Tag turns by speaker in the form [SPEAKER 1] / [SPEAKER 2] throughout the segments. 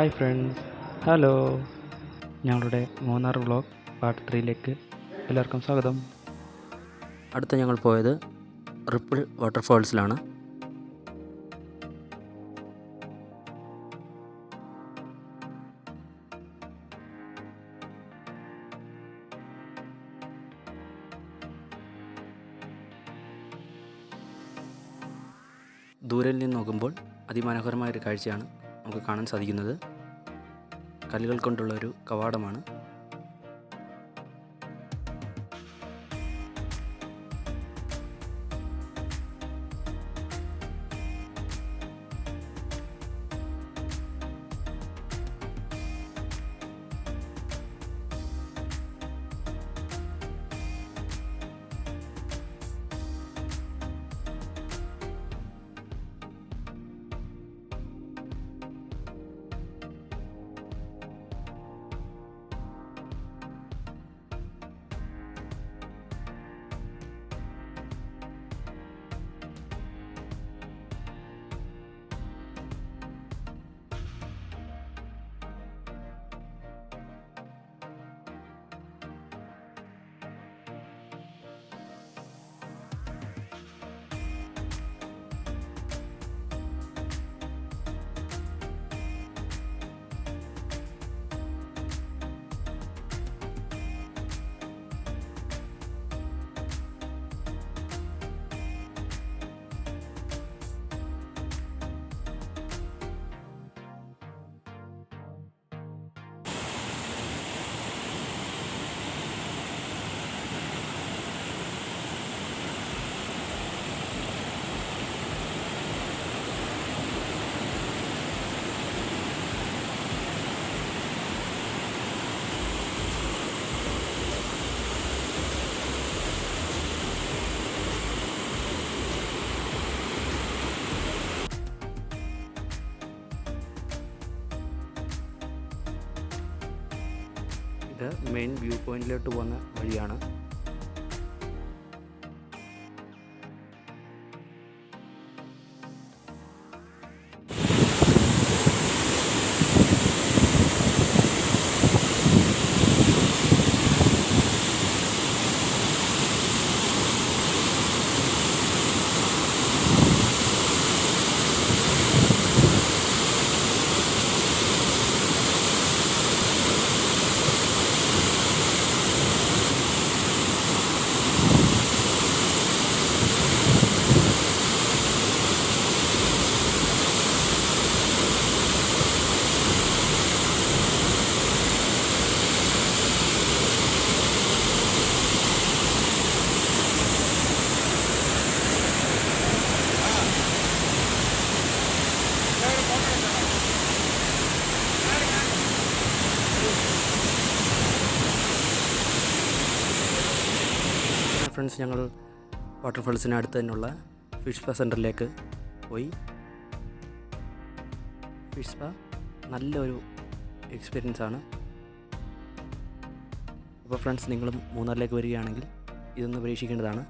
[SPEAKER 1] Hi friends, hello. ഞങ്ങളുടെ Munnar vlog part 3ലേക്ക് എല്ലാവർക്കും സ്വാഗതം.
[SPEAKER 2] അടുത്ത ഞങ്ങൾ പോയത് റിപ്പിൾ വാട്ടർഫാൾസിലാണ്. ദൂരയിൽ നിന്ന് നോക്കുമ്പോൾ അതിമനോഹരമായൊരു കാഴ്ചയാണ് നമുക്ക് കാണാൻ സാധിക്കുന്നത്. കല്ലുകൾ കൊണ്ടുള്ള ഒരു കവാടമാണ്. ഇത് മെയിൻ വ്യൂ പോയിന്റിലോട്ട് പോകുന്ന വഴിയാണ്. ഫ്രണ്ട്സ്, ഞങ്ങൾ വാട്ടർഫാൾസിന് അടുത്ത് തന്നെയുള്ള ഫിഷ് സ്പാ സെൻറ്ററിലേക്ക് പോയി. ഫിഷ് സ്പാ നല്ലൊരു എക്സ്പീരിയൻസ് ആണ്. അപ്പോൾ ഫ്രണ്ട്സ്, നിങ്ങളും മൂന്നാറിലേക്ക് വരികയാണെങ്കിൽ ഇതൊന്ന് പരീക്ഷിക്കേണ്ടതാണ്.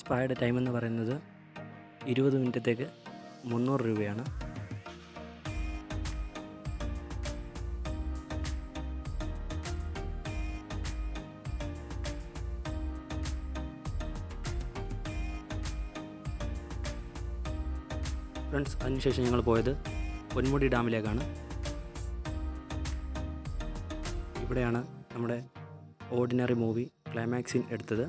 [SPEAKER 2] സ്പായുടെ ടൈം എന്ന് പറയുന്നത് 20 മിനിറ്റത്തേക്ക് 300 രൂപയാണ്. ഫ്രണ്ട്സ്, അതിനുശേഷം ഞങ്ങൾ പോയത് പൊന്മുടി ഡാമിലേക്കാണ്. ഇവിടെയാണ് നമ്മുടെ ഓർഡിനറി മൂവി ക്ലൈമാക്സ് സീൻ എടുത്തത്.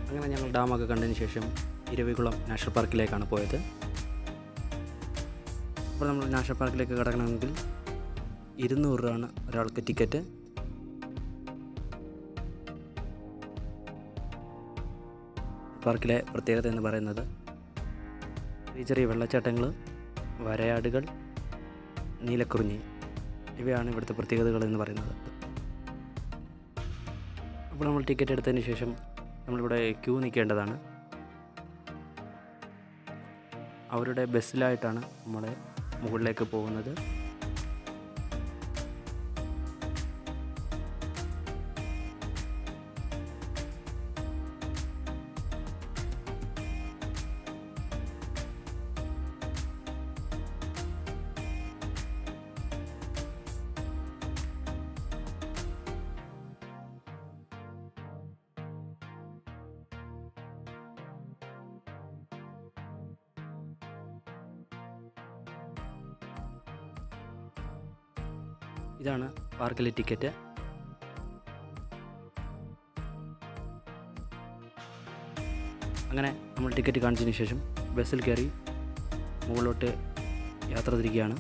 [SPEAKER 2] അങ്ങനെ ഞങ്ങൾ ഡാമൊക്കെ കണ്ടതിന് ശേഷം ഇരവികുളം നാഷണൽ പാർക്കിലേക്കാണ് പോയത്. അപ്പോൾ നമ്മൾ നാഷണൽ പാർക്കിലേക്ക് കടക്കണമെങ്കിൽ 200 രൂപയാണ് ഒരാൾക്ക് ടിക്കറ്റ്. പാർക്കിലെ പ്രത്യേകത എന്ന് പറയുന്നത് ചെറിയ ചെറിയ വെള്ളച്ചാട്ടങ്ങൾ, വരയാടുകൾ, നീലക്കുറിഞ്ഞി, ഇവയാണ് ഇവിടുത്തെ പ്രത്യേകതകൾ എന്ന് പറയുന്നത്. അപ്പോൾ നമ്മൾ ടിക്കറ്റ് എടുത്തതിന് ശേഷം നമ്മളിവിടെ ക്യൂ നിൽക്കേണ്ടതാണ്. അവരുടെ ബസ്സിലായിട്ടാണ് നമ്മളെ മുകളിലേക്ക് പോകുന്നത്. ഇതാണ് പാർക്കിലെ ടിക്കറ്റ്. അങ്ങനെ നമ്മൾ ടിക്കറ്റ് കാണിച്ചതിന് ശേഷം ബസ്സിൽ കയറി മുകളിലോട്ട് യാത്ര തിരിക്കുകയാണ്.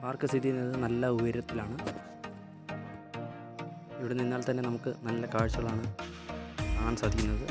[SPEAKER 2] പാർക്ക് സ്ഥിതി ചെയ്യുന്നത് നല്ല ഉയരത്തിലാണ്. ഇവിടെ നിന്നാൽ തന്നെ നമുക്ക് നല്ല കാഴ്ചകളാണ് കാണാൻ സാധിക്കുന്നത്.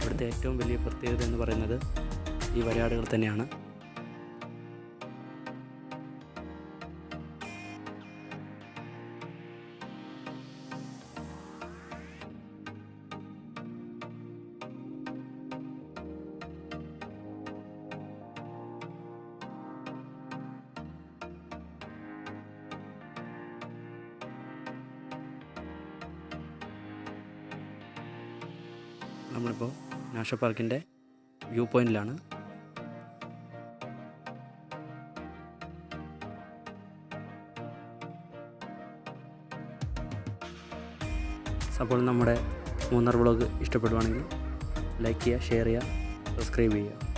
[SPEAKER 2] ഇവിടുത്തെ ഏറ്റവും വലിയ പ്രത്യേകത എന്ന് പറയുന്നത് ഈ വരയാടുകൾ തന്നെയാണ്. നമ്മളിപ്പോൾ നാഷണൽ പാർക്കിൻ്റെ വ്യൂ പോയിൻറ്റിലാണ്. അപ്പോൾ നമ്മുടെ മൂന്നാർ വ്ളോഗ് ഇഷ്ടപ്പെടുവാണെങ്കിൽ ലൈക്ക് ചെയ്യുക, ഷെയർ ചെയ്യുക, സബ്സ്ക്രൈബ് ചെയ്യുക.